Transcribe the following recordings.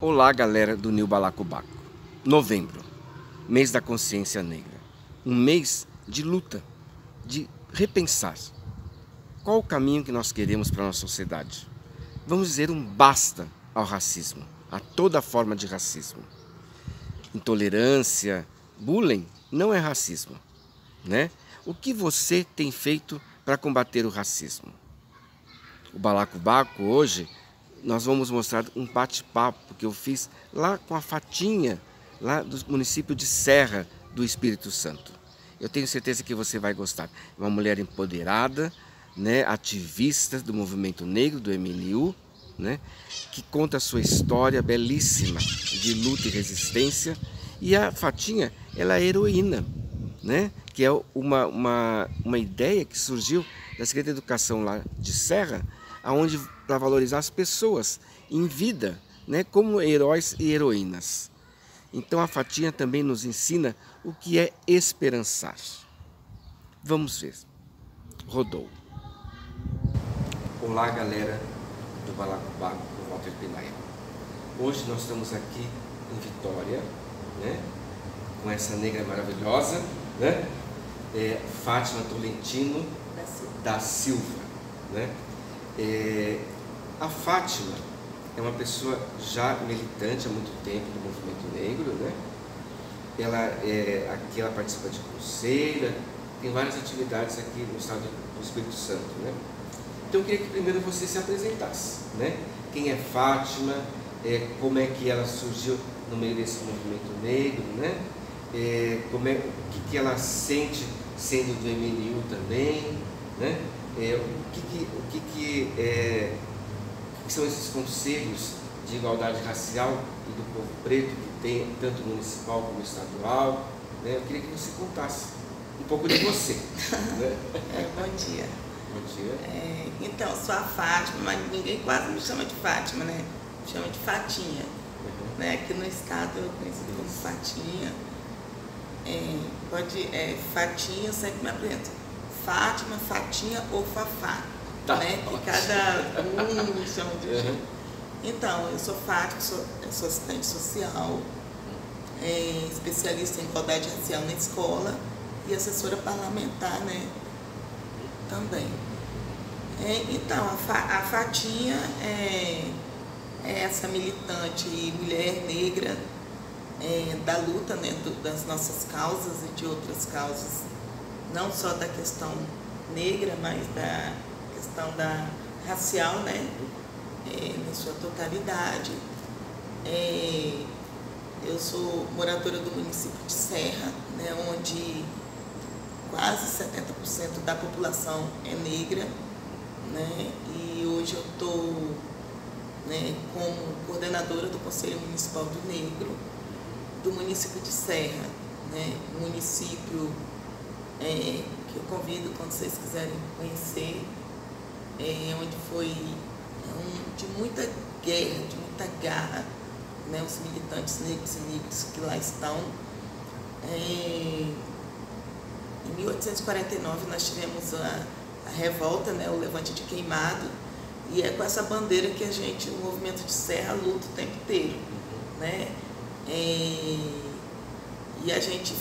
Olá, galera do New Balacobaco. Novembro, mês da consciência negra. Um mês de luta, de repensar. Qual o caminho que nós queremos para a nossa sociedade? Vamos dizer um basta ao racismo, a toda forma de racismo. Intolerância, bullying não é racismo, né? O que você tem feito para combater o racismo? O Balacobaco hoje nós vamos mostrar um bate-papo que eu fiz lá com a Fatinha, lá do município de Serra do Espírito Santo. Eu tenho certeza que você vai gostar. É uma mulher empoderada, né, ativista do movimento negro, do MNU, né, que conta a sua história belíssima de luta e resistência. E a Fatinha, ela é heroína, né, que é uma ideia que surgiu da Secretaria de Educação lá de Serra, aonde para valorizar as pessoas em vida, né, como heróis e heroínas. Então a Fatinha também nos ensina o que é esperançar. Vamos ver. Rodou. Olá, galera do Balacobaco, do Walter Pinaia. Hoje nós estamos aqui em Vitória, né, com essa negra maravilhosa, né, Fátima Tolentino da Silva, né? A Fátima é uma pessoa já militante há muito tempo do movimento negro, né? Aqui ela participa de pulseira, tem várias atividades aqui no estado do Espírito Santo, né? Então eu queria que primeiro você se apresentasse, né? Quem é Fátima, como é que ela surgiu no meio desse movimento negro, né? O que ela sente sendo do MNU também, né? O que são esses conselhos de igualdade racial e do povo preto que tem tanto municipal como estadual, né? Eu queria que você contasse um pouco de você. Né? Bom dia. Bom dia. Então, eu sou a Fátima, mas ninguém quase me chama de Fátima, né? Me chama de Fatinha. Uhum. Né? Aqui no estado eu conhecido como Fatinha. Fatinha, eu sempre me apresento. Fátima, Fatinha ou Fafá, tá, né? Que cada um me chama de um jeito. Então, eu sou Fátima, sou assistente social, especialista em igualdade racial na escola e assessora parlamentar, né? Também. Então, a Fatinha é essa militante e mulher negra da luta, né? Das nossas causas e de outras causas, não só da questão negra, mas da questão racial, né, na sua totalidade. Eu sou moradora do município de Serra, né, onde quase 70% da população é negra, né, e hoje eu estou, né, como coordenadora do Conselho Municipal do Negro do município de Serra, né, município que eu convido quando vocês quiserem conhecer, onde foi de muita guerra, de muita garra, né, os militantes negros e negras que lá estão. Em 1849 nós tivemos a revolta, né, o levante de Queimado, e é com essa bandeira que o movimento de Serra luta o tempo inteiro, né? E a gente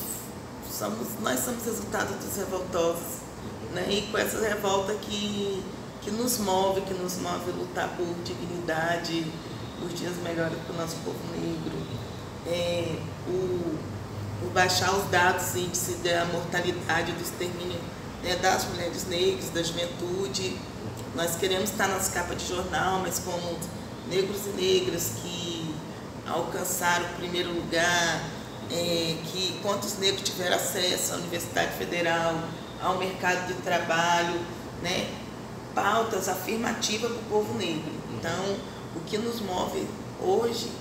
nós somos resultado dos revoltosos, né? E com essa revolta que nos move a lutar por dignidade, por dias melhores para o nosso povo negro, por baixar os dados, índice da mortalidade, do extermínio, né, das mulheres negras, da juventude. Nós queremos estar nas capas de jornal, mas como negros e negras que alcançaram o primeiro lugar, que quantos negros tiveram acesso à Universidade Federal, ao mercado de trabalho, né? Pautas afirmativas para o povo negro. Então, o que nos move hoje,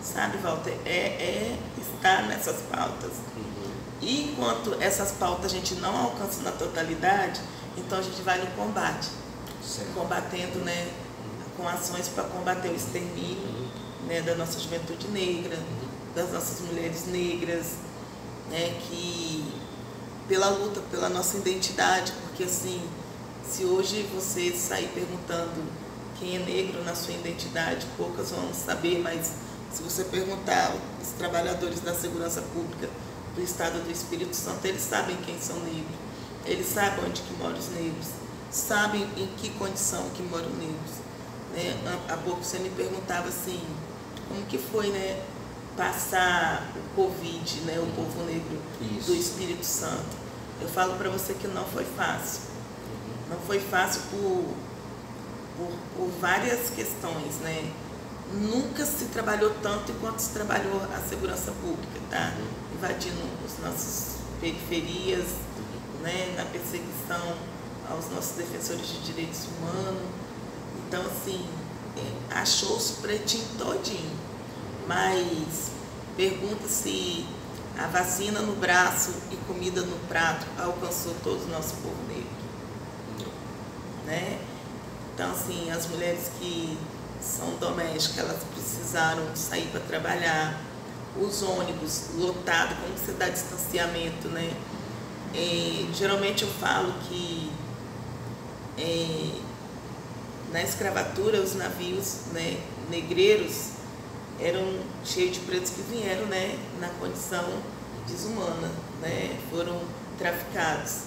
sabe, Walter, é estar nessas pautas. E enquanto essas pautas a gente não alcança na totalidade, então a gente vai no combate, combatendo, né, com ações para combater o extermínio, né, da nossa juventude negra, das nossas mulheres negras, né, que pela luta, pela nossa identidade, porque assim, se hoje você sair perguntando quem é negro na sua identidade, poucas vão saber, mas Se você perguntar os trabalhadores da segurança pública do estado do Espírito Santo, eles sabem quem são negros, eles sabem onde que moram os negros, sabem em que condição que moram os negros. Né? Há pouco você me perguntava assim, como que foi, né, passar o Covid, né, o povo negro do Espírito Santo. Eu falo para você que não foi fácil. Não foi fácil por várias questões, né? Nunca se trabalhou tanto enquanto se trabalhou a segurança pública, tá? Invadindo as nossas periferias, né? Na perseguição aos nossos defensores de direitos humanos. Então, assim, achou-se o pretinho todinho. Mas pergunta se a vacina no braço e comida no prato alcançou todo o nosso povo negro. Né? Então, assim, as mulheres que são domésticas, elas precisaram sair para trabalhar, os ônibus lotados, como você dá distanciamento, né? Geralmente eu falo que na escravatura os navios, né, negreiros eram cheios de pretos que vieram, né, na condição desumana, né, foram traficados.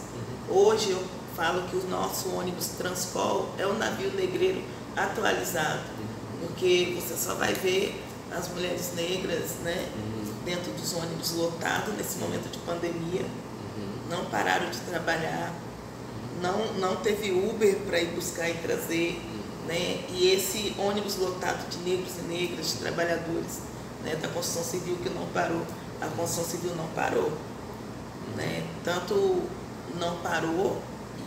Hoje eu falo que o nosso ônibus Transcol é um navio negreiro atualizado, porque você só vai ver as mulheres negras, né, dentro dos ônibus lotados nesse momento de pandemia, não pararam de trabalhar, não teve Uber para ir buscar e trazer, né, e esse ônibus lotado de negros e negras, de trabalhadores, né, da construção civil que não parou, a construção civil não parou, né, tanto não parou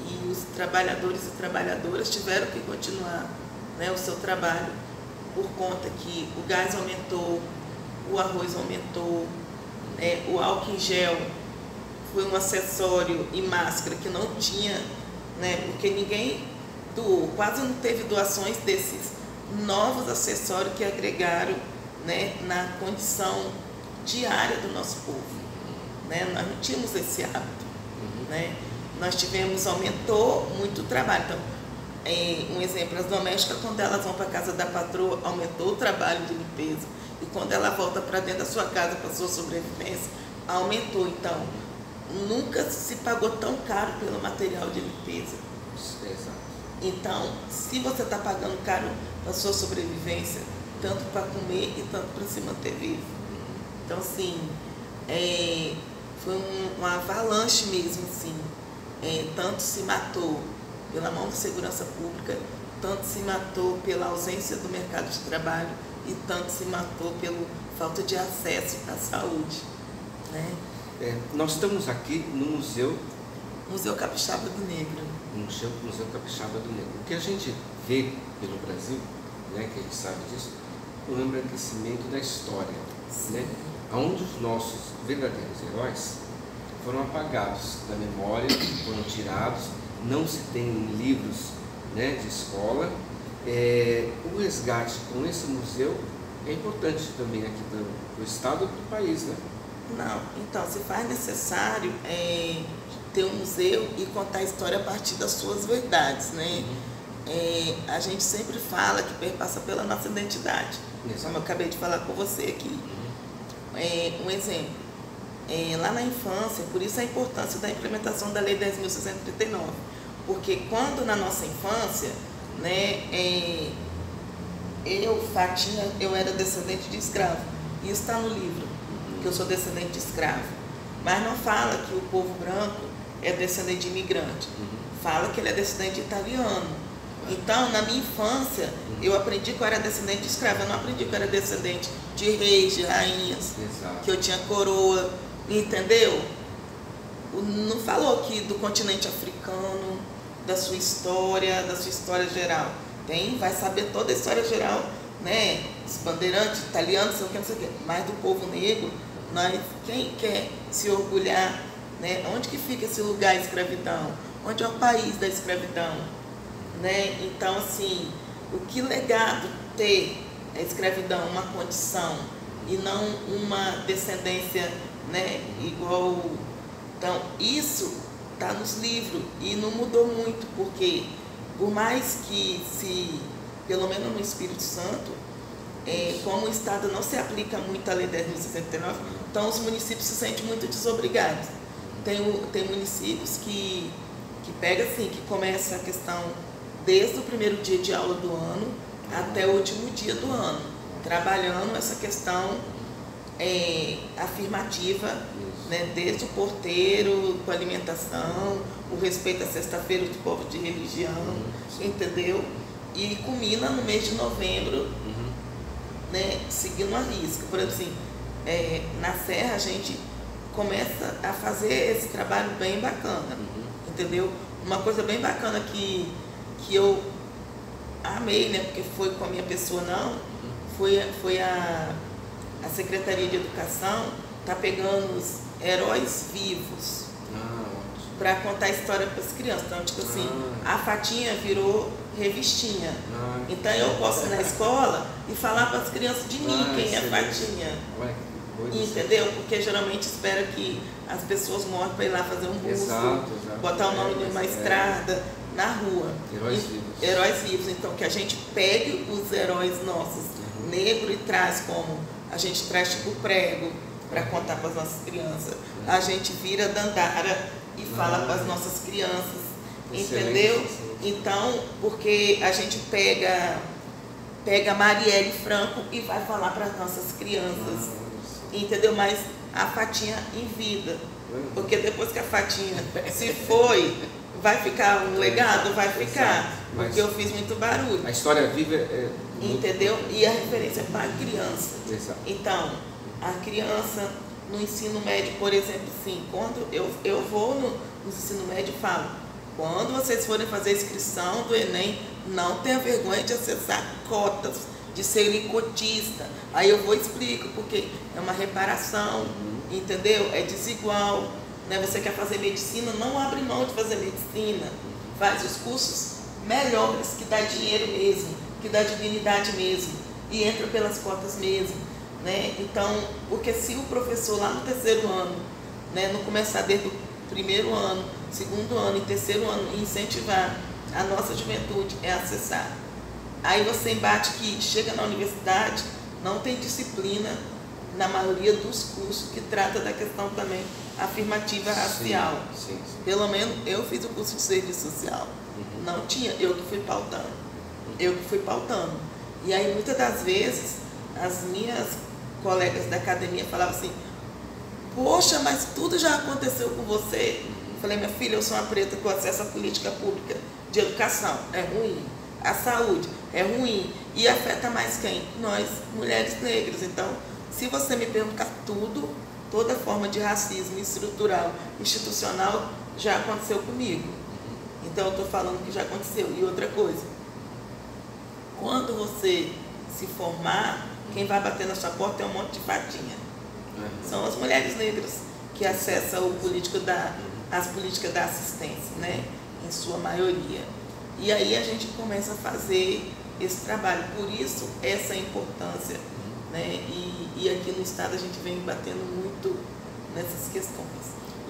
e os trabalhadores e trabalhadoras tiveram que continuar, né, o seu trabalho por conta que o gás aumentou, o arroz aumentou, o álcool em gel foi um acessório e máscara que não tinha, né, porque ninguém doou, quase não teve doações desses novos acessórios que agregaram, né, na condição diária do nosso povo. Né? Nós não tínhamos esse hábito. Né? Nós tivemos, aumentou muito o trabalho. Então, um exemplo, as domésticas, quando elas vão para a casa da patroa, aumentou o trabalho de limpeza. E quando ela volta para dentro da sua casa, para a sua sobrevivência, aumentou. Então, nunca se pagou tão caro pelo material de limpeza. Exato. Então, se você está pagando caro para a sua sobrevivência, tanto para comer e tanto para se manter vivo. Então, assim, foi uma avalanche mesmo, assim. Tanto se matou pela mão da segurança pública, tanto se matou pela ausência do mercado de trabalho e tanto se matou pela falta de acesso à saúde. Né? Nós estamos aqui no Museu Capixaba do Negro. Museu Capixaba do Negro. O que a gente vê pelo Brasil, né, que a gente sabe disso, é um embranquecimento da história, né, onde os nossos verdadeiros heróis foram apagados da memória, foram tirados, não se tem em livros, né, de escola. O resgate com esse museu é importante também aqui para o estado e para o país, né? Não, então se faz necessário ter um museu e contar a história a partir das suas verdades, né? A gente sempre fala que perpassa pela nossa identidade, como eu acabei de falar com você aqui. Um exemplo, lá na infância, por isso a importância da implementação da Lei 10.639, porque quando na nossa infância, né, Fatinha, eu era descendente de escravo, e isso está no livro, que eu sou descendente de escravo, mas não fala que o povo branco é descendente de imigrante, fala que ele é descendente de italiano. Então, na minha infância, eu aprendi que eu era descendente de escravo, eu não aprendi que eu era descendente de reis, de rainhas, que eu tinha coroa, entendeu? Não falou aqui do continente africano, da sua história geral. Vai saber toda a história geral, né? Os bandeirantes, italianos, não sei o que, mas do povo negro, quem quer se orgulhar, né? Onde que fica esse lugar de escravidão? Onde é o país da escravidão? Né? Então, assim, o que legado ter a escravidão, uma condição e não uma descendência, né, igual. Então, isso está nos livros e não mudou muito, porque por mais que pelo menos no Espírito Santo, como o Estado não se aplica muito a Lei 10.069, então os municípios se sentem muito desobrigados. Tem municípios que pega assim, que começa a questão desde o primeiro dia de aula do ano até o último dia do ano, trabalhando essa questão afirmativa, né, desde o porteiro, com a alimentação, o respeito à sexta-feira do povo de religião, entendeu? E culmina no mês de novembro, né, seguindo a risca. Por exemplo, assim, na Serra a gente começa a fazer esse trabalho bem bacana, entendeu? Uma coisa bem bacana que eu amei, né, porque foi com a minha pessoa não, foi a Secretaria de Educação tá pegando os heróis vivos para contar a história para as crianças. Então, tipo assim, a Fatinha virou revistinha. Então eu posso ir na escola e falar para as crianças de mim quem é a Fatinha. Entendeu? Porque geralmente espera que as pessoas morram para ir lá fazer um busto, botar o nome de uma estrada na rua. Heróis vivos. Então, que a gente pegue os heróis nossos negros e traz como... A gente traz tipo prego para contar para as nossas crianças. A gente vira dandara e fala para as nossas crianças. Entendeu? Então, porque a gente pega Marielle Franco e vai falar para as nossas crianças. Entendeu? Mas a Fatinha em vida. Porque depois que a Fatinha se foi, vai ficar um legado? Vai ficar. Porque eu fiz muito barulho. A história viva entendeu? E a referência para a criança. Exato. Então, a criança no ensino médio, por exemplo, sim, quando eu vou no ensino médio e falo, quando vocês forem fazer a inscrição do Enem, não tenha vergonha de acessar cotas, de ser cotista. Aí eu vou e explico, porque é uma reparação, entendeu? É desigual. Né? Você quer fazer medicina, não abre mão de fazer medicina. Faz os cursos melhores, que dá dinheiro mesmo, que dá dignidade mesmo, e entra pelas cotas mesmo. Né? Então, porque se o professor lá no terceiro ano, né, não começar desde o primeiro ano, segundo ano e terceiro ano, incentivar a nossa juventude a acessar. Aí você embate que chega na universidade, não tem disciplina na maioria dos cursos que trata da questão também afirmativa racial. Sim. Pelo menos eu fiz o curso de serviço social. Não tinha, eu que fui pautando. E aí muitas das vezes as minhas colegas da academia falavam assim, poxa, mas tudo já aconteceu com você. Eu falei, minha filha, eu sou uma preta com acesso à política pública de educação, é ruim. A saúde é ruim. E afeta mais quem? Nós, mulheres negras. Então, se você me perguntar tudo, toda forma de racismo estrutural, institucional, já aconteceu comigo. Então, eu estou falando que já aconteceu. E outra coisa, quando você se formar, quem vai bater na sua porta é um monte de fatinha. São as mulheres negras que acessam as políticas da assistência, né? Em sua maioria. E aí a gente começa a fazer esse trabalho. Por isso, essa importância. Né? E aqui no Estado a gente vem batendo muito nessas questões.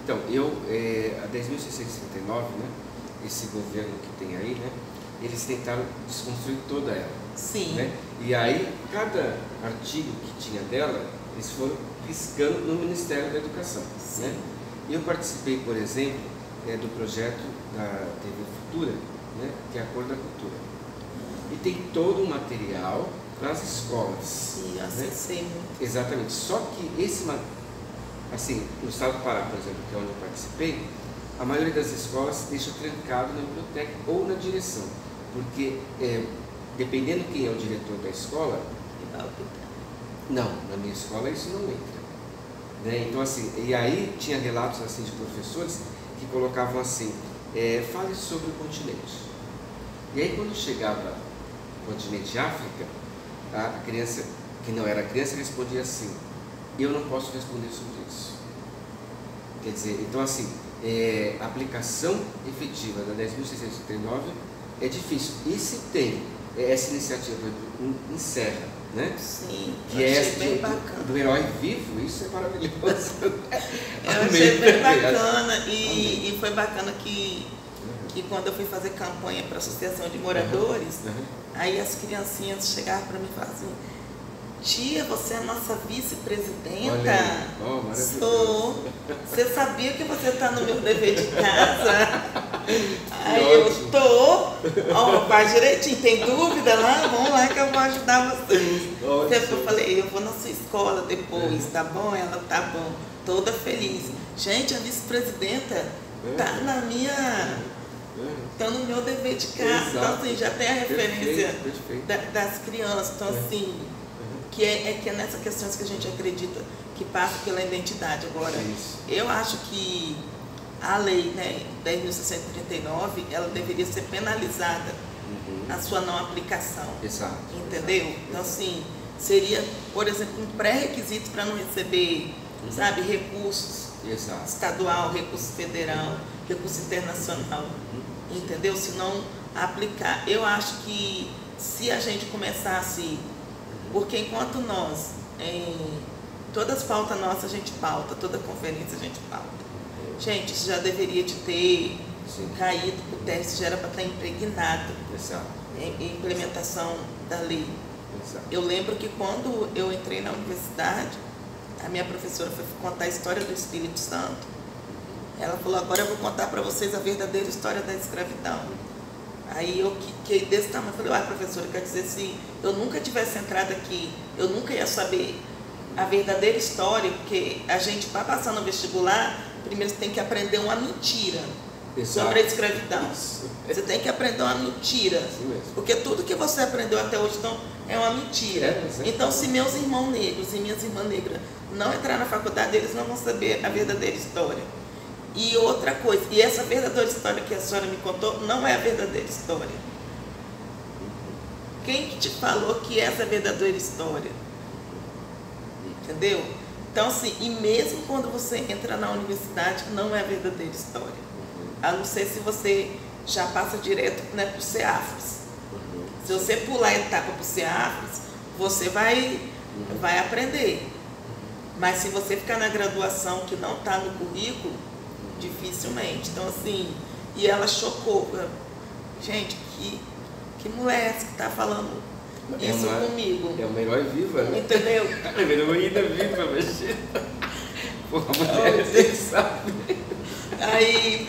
Então, a 10.639, né, esse governo que tem aí, né, eles tentaram desconstruir toda ela. Sim. Né? E aí, cada artigo que tinha dela, eles foram riscando no Ministério da Educação. Sim. Né? E eu participei, por exemplo, do projeto da TV Futura, né, que é a Cor da Cultura. E tem todo um material para as escolas. Sim, acessei muito. Exatamente. Só que assim, no estado do Pará, por exemplo, que é onde eu participei, a maioria das escolas deixa trancado na biblioteca ou na direção, porque dependendo quem é o diretor da escola, não, na minha escola isso não entra. Né? Então assim, e aí tinha relatos assim de professores que colocavam assim, fale sobre o continente. E aí quando chegava o continente África, a criança, que não era criança, respondia assim, eu não posso responder sobre isso. Quer dizer, então assim, a aplicação efetiva da 10.639 é difícil. E se tem essa iniciativa em Serra, né? Sim, que bem bacana. Do herói vivo, isso é maravilhoso. Eu achei bem bacana e foi bacana que quando eu fui fazer campanha para a Associação de Moradores, aí as criancinhas chegavam para mim e falavam assim, tia, você é a nossa vice-presidenta? Olha aí. Oh, maravilhoso. Sou. Você sabia que você está no meu dever de casa? Aí ótimo. eu tô. Ó, faz direitinho. Tem dúvida lá? Vamos lá que eu vou ajudar vocês. Eu falei, eu vou na sua escola depois, tá bom? Ela, tá bom. Toda feliz. Gente, a vice-presidenta tá na minha... Então, no meu dever de casa. Então, assim, já tem a referência das crianças. Então, assim, que é nessas questões que a gente acredita que passa pela identidade. Agora, eu acho que a lei, né, 10.639, ela deveria ser penalizada a sua não aplicação. Exato. Entendeu? Então, assim, seria, por exemplo, um pré-requisito para não receber, sabe, recursos estadual, recurso federal, recurso internacional. Entendeu? Se não aplicar. Eu acho que se a gente começasse, porque enquanto nós, todas as pautas nossas a gente pauta, toda conferência a gente pauta. Gente, isso já deveria de ter caído por terra, isso já era para estar impregnado em implementação da lei. Eu lembro que quando eu entrei na universidade, a minha professora foi contar a história do Espírito Santo. Ela falou, agora eu vou contar para vocês a verdadeira história da escravidão. Aí eu fiquei desse tamanho, falei, professora, quer dizer, se eu nunca tivesse entrado aqui, eu nunca ia saber a verdadeira história, porque a gente, para passar no vestibular, primeiro você tem que aprender uma mentira sobre a escravidão. Você tem que aprender uma mentira, porque tudo que você aprendeu até hoje então, é uma mentira. Então, se meus irmãos negros e minhas irmãs negras não entrar na faculdade, eles não vão saber a verdadeira história. E outra coisa, e essa verdadeira história que a senhora me contou não é a verdadeira história. Quem que te falou que essa é a verdadeira história? Entendeu? Então, assim, e mesmo quando você entra na universidade, não é a verdadeira história. A não ser se você já passa direto, né, para o CEAFRES. Se você pular a etapa para o CEAFRES, você vai aprender. Mas se você ficar na graduação que não está no currículo, dificilmente. Então, assim, e ela chocou. Gente, que mulher que está falando isso comigo? É uma herói viva, né? Entendeu? É uma heroína viva, imagina. Pô, mulher, você sabe. Aí,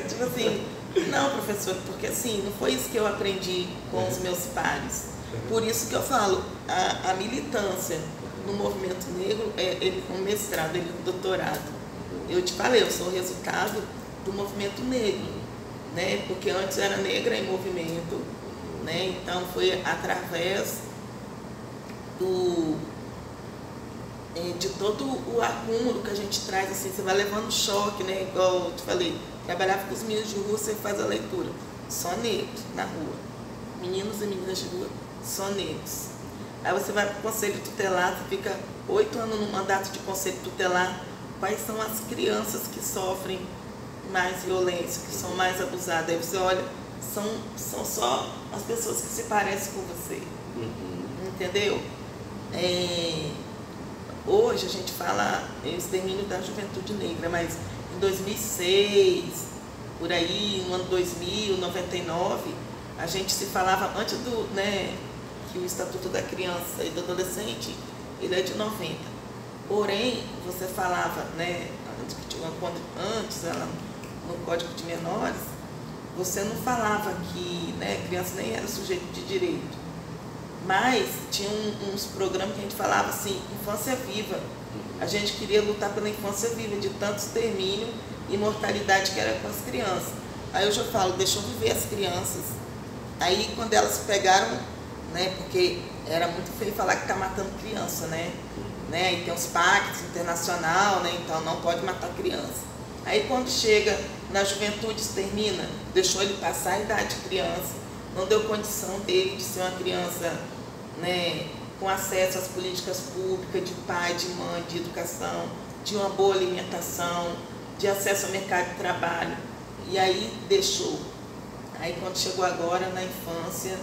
tipo assim, não, professor, porque assim, não foi isso que eu aprendi com os meus pares. Por isso que eu falo, a militância no movimento negro, ele com mestrado, ele com doutorado. Eu te falei, eu sou o resultado do movimento negro, né? Porque antes era negra em movimento, né? Então foi através de todo o acúmulo que a gente traz, assim, você vai levando choque, né? Igual eu te falei, trabalhava com os meninos de rua, você faz a leitura, só negros na rua, meninos e meninas de rua, só negros. Aí você vai para o conselho tutelar, você fica 8 anos no mandato de conselho tutelar. Quais são as crianças que sofrem mais violência, que são mais abusadas? Aí você olha, são só as pessoas que se parecem com você. Entendeu? Hoje a gente fala extermínio da juventude negra, mas em 2006, por aí, no ano 2000, 99, a gente se falava antes do, né, que o Estatuto da Criança e do Adolescente, ele é de 90. Porém, você falava, né, antes ela, no Código de Menores, você não falava que, né, criança nem era sujeito de direito. Mas tinha uns programas que a gente falava assim, infância viva. A gente queria lutar pela infância viva, de tanto extermínio e mortalidade que era com as crianças. Aí hoje eu falo, deixa eu viver as crianças. Aí quando elas pegaram, né, porque era muito feio falar que está matando criança, né? E tem os pactos internacionais, né? Então não pode matar criança. Aí quando chega na juventude, extermina, deixou ele passar a idade de criança, não deu condição dele de ser uma criança, né, com acesso às políticas públicas, de pai, de mãe, de educação, de uma boa alimentação, de acesso ao mercado de trabalho. E aí deixou. Aí quando chegou agora na infância,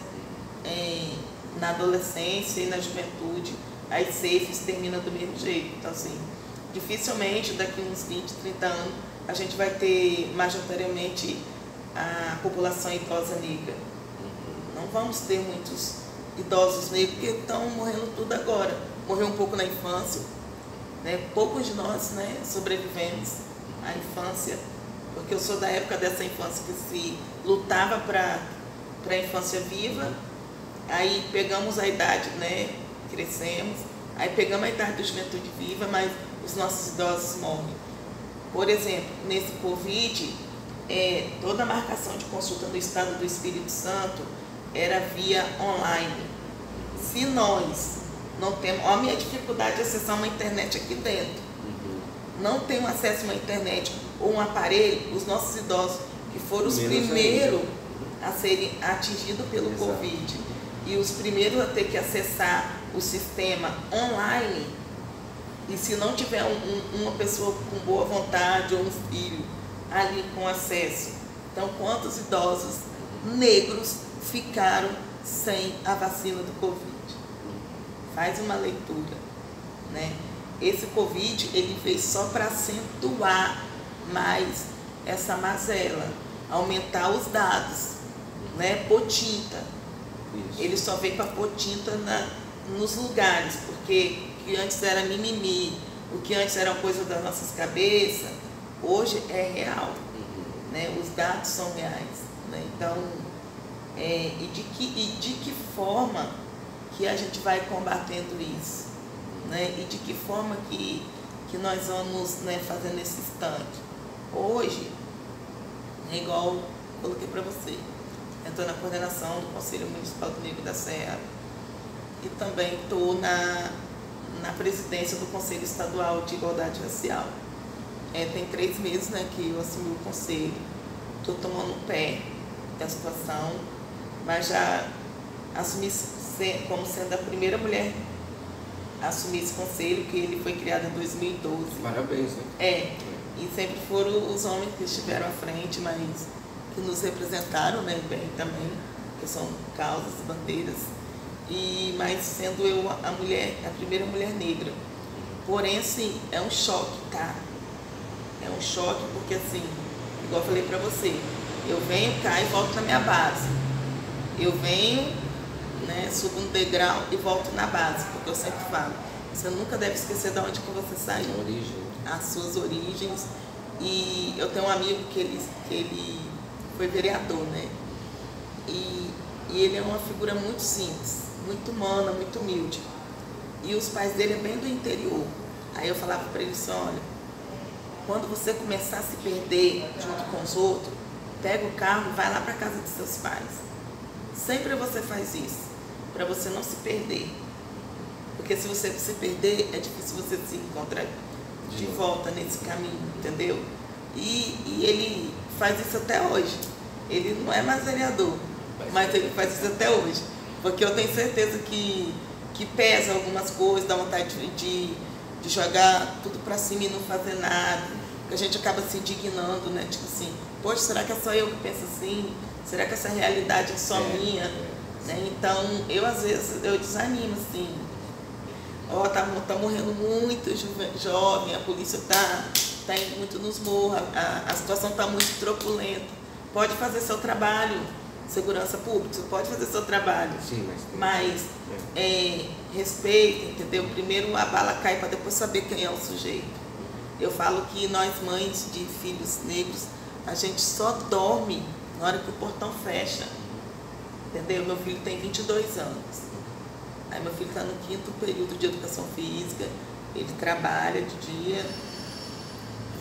na adolescência e na juventude, as safes terminam do mesmo jeito. Então, assim, dificilmente daqui uns 20, 30 anos a gente vai ter majoritariamente a população idosa negra. Não vamos ter muitos idosos negros, porque estão morrendo tudo agora. Morreu um pouco na infância, né? Poucos de nós, né, sobrevivemos à infância, porque eu sou da época dessa infância que se lutava para a infância viva. Aí pegamos a idade, né, crescemos, aí pegamos a idade da juventude viva, mas os nossos idosos morrem. Por exemplo, nesse Covid, toda a marcação de consulta no estado do Espírito Santo era via online. Se nós não temos, a minha dificuldade de acessar uma internet aqui dentro, não tenho acesso a uma internet ou um aparelho, os nossos idosos, que foram os primeiros a serem atingidos pelo Covid, e os primeiros a ter que acessar o sistema online, e se não tiver uma pessoa com boa vontade ou um filho ali com acesso, então quantos idosos negros ficaram sem a vacina do Covid? Faz uma leitura, né? Esse Covid, ele veio só para acentuar mais essa mazela, aumentar os dados, né? Pôr tinta. Ele só veio para pôr tinta nos lugares, porque o que antes era mimimi, o que antes era coisa das nossas cabeças, hoje é real, né? Os dados são reais, né? Então, e de que forma que a gente vai combatendo isso, né? E de que forma que nós vamos, né, fazendo esse instante. Hoje, é igual eu coloquei para você, eu estou na coordenação do Conselho Municipal do Negro da Serra e também estou na presidência do Conselho Estadual de Igualdade Racial. Tem 3 meses, né, que eu assumi o conselho, estou tomando pé da situação, mas já assumi como sendo a primeira mulher a assumir esse conselho, que ele foi criado em 2012. Parabéns, né? E sempre foram os homens que estiveram à frente, mas que nos representaram, né, bem também, que são causas, bandeiras, mas sendo eu a primeira mulher negra. Porém, assim, é um choque, tá? É um choque porque, assim, igual eu falei pra você, eu venho cá e volto na minha base. Eu venho, né, subo um degrau e volto na base, porque eu sempre falo, você nunca deve esquecer de onde que você saiu, as suas origens. E eu tenho um amigo que ele foi vereador, né? E ele é uma figura muito simples, muito humana, muito humilde. E os pais dele é bem do interior. Aí eu falava para ele assim, olha, quando você começar a se perder junto com os outros, pega o carro e vai lá para casa dos seus pais. Sempre você faz isso, para você não se perder. Porque se você se perder, é difícil você se encontrar de volta nesse caminho, entendeu? E ele faz isso até hoje. Ele não é mais vereador, mas ele faz isso até hoje. Porque eu tenho certeza que pesa algumas coisas, dá vontade de jogar tudo pra cima e não fazer nada. Que a gente acaba se indignando, né? Tipo assim, poxa, será que é só eu que penso assim? Será que essa realidade é só minha? Né? Então, eu às vezes, eu desanimo, assim. Tá morrendo muito jovem, a polícia tá indo muito nos morros, a situação tá muito truculenta. Pode fazer seu trabalho, segurança pública, você pode fazer seu trabalho. Sim, mas respeita, entendeu? Primeiro a bala cai para depois saber quem é o sujeito. Eu falo que nós, mães de filhos negros, a gente só dorme na hora que o portão fecha. Entendeu? Meu filho tem 22 anos. Aí meu filho está no 5º período de educação física, ele trabalha de dia,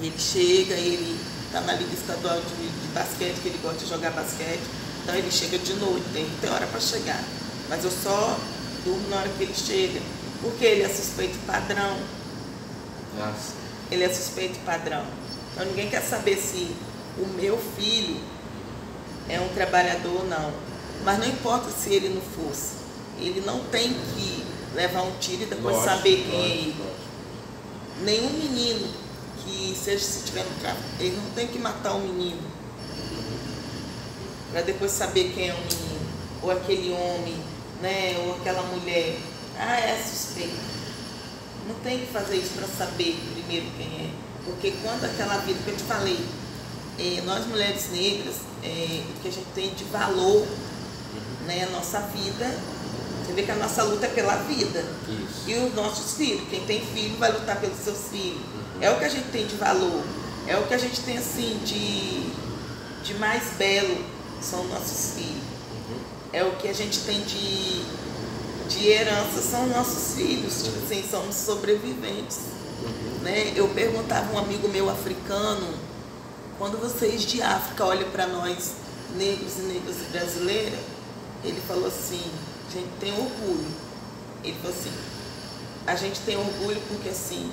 e ele chega, ele está na Liga Estadual de Basquete, que ele gosta de jogar basquete, então ele chega de noite, tem hora para chegar. Mas eu só durmo na hora que ele chega, porque ele é suspeito padrão. Nossa. Ele é suspeito padrão. Então ninguém quer saber se o meu filho é um trabalhador ou não. Mas não importa se ele não fosse. Ele não tem que levar um tiro e depois saber quem é ele. Nenhum menino que seja, se tiver no tráfico, ele não tem que matar um menino para depois saber quem é o menino. Ou aquele homem, né? Ou aquela mulher. É suspeito. Não tem que fazer isso para saber primeiro quem é. Porque quando aquela vida que eu te falei, nós mulheres negras, o que a gente tem de valor, né, nossa vida, Você vê que a nossa luta é pela vida. Isso. E os nossos filhos, quem tem filho vai lutar pelos seus filhos. É o que a gente tem de valor, é o que a gente tem assim de mais belo, são nossos filhos. É o que a gente tem de herança, são nossos filhos, tipo assim, somos sobreviventes. Né? Eu perguntava a um amigo meu africano, quando vocês de África olham para nós, negros e negras brasileiras, ele falou assim, a gente tem orgulho. Ele falou assim, a gente tem orgulho porque assim,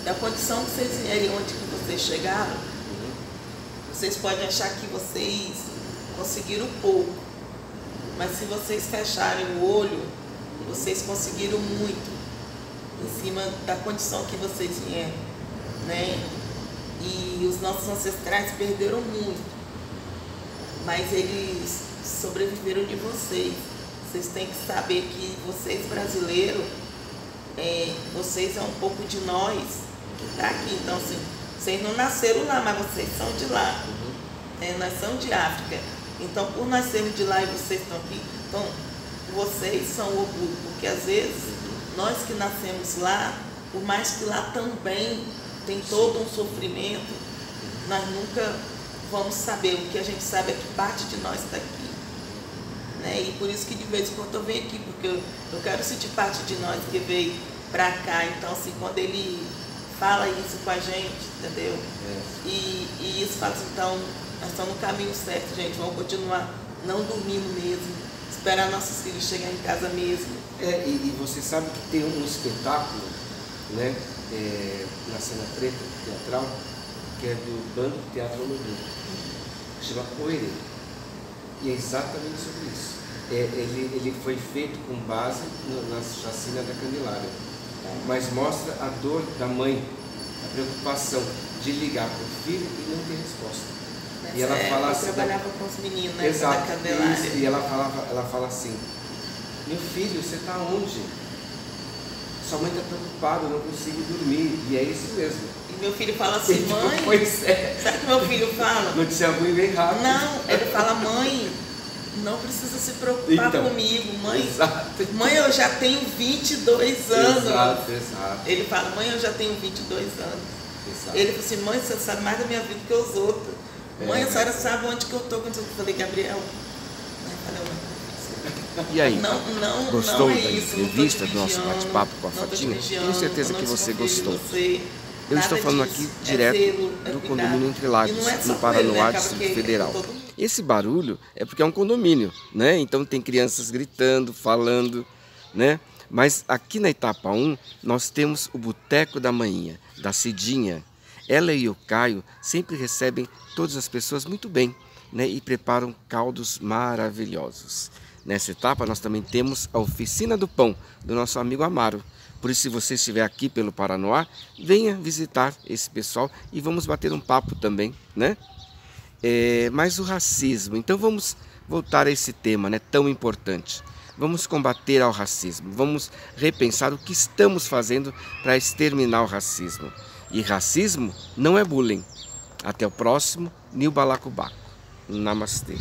da condição que vocês vierem, onde que vocês chegaram, vocês podem achar que vocês conseguiram pouco, mas se vocês fecharem o olho, vocês conseguiram muito, em cima da condição que vocês vieram, né? E os nossos ancestrais perderam muito, mas eles sobreviveram de vocês. Vocês têm que saber que vocês brasileiros, vocês é um pouco de nós que está aqui. Então, assim, vocês não nasceram lá, mas vocês são de lá. Nós somos de África. Então, por nós sermos de lá e vocês estão aqui, então, vocês são orgulho. Porque, às vezes, nós que nascemos lá, por mais que lá também tem todo um sofrimento, nós nunca vamos saber. O que a gente sabe é que parte de nós está aqui. Né? E por isso que de vez em quando eu venho aqui, porque eu quero sentir parte de nós que veio para cá. Então, assim, quando ele fala isso com a gente, entendeu? E isso fala assim, então, nós estamos no caminho certo, gente, vamos continuar não dormindo mesmo, esperar nossos filhos chegarem em casa mesmo. E você sabe que tem um espetáculo, né, na Cena Preta, teatral, que é do Bando Teatro Olodum, que chama Oerê. E é exatamente sobre isso. Ele foi feito com base na chacina da Candelária, mas mostra a dor da mãe, a preocupação de ligar para o filho e não ter resposta. E ela fala assim, eu trabalhava com os meninos, né, exato, da Candelária. Isso, e ela fala assim, meu filho, você está onde? Sua mãe está preocupada, eu não consigo dormir. E é isso mesmo. E meu filho fala assim, mãe, pois é. Sabe o que meu filho fala? Notícia ruim vem rápido. Não, ele fala, mãe, não precisa se preocupar então, comigo, mãe. Exato. Mãe, eu já tenho 22 anos. Exato. Ele fala, mãe, eu já tenho 22 anos. Exato. Ele fala assim, mãe, você sabe mais da minha vida que os outros. Mãe, a senhora sabe onde que eu estou. Quando eu falei, Gabriel. E aí, gostou não é da isso, entrevista, do nosso bate-papo com a Fatinha? Tenho certeza que você gostou. Eu estou falando aqui direto do condomínio Entre Lagos, no Paranoá, Distrito Federal. Esse barulho é porque é um condomínio, né? Então tem crianças gritando, falando, né? Mas aqui na Etapa 1, nós temos o Boteco da Mainha, da Cidinha. Ela e o Caio sempre recebem todas as pessoas muito bem, né? E preparam caldos maravilhosos. Nessa etapa nós também temos a Oficina do Pão, do nosso amigo Amaro. Por isso, se você estiver aqui pelo Paranoá, venha visitar esse pessoal e vamos bater um papo também, né? Mas o racismo, então vamos voltar a esse tema, né, tão importante. Vamos combater ao racismo, vamos repensar o que estamos fazendo para exterminar o racismo. E racismo não é bullying. Até o próximo Nil Balacobaco. Namastê.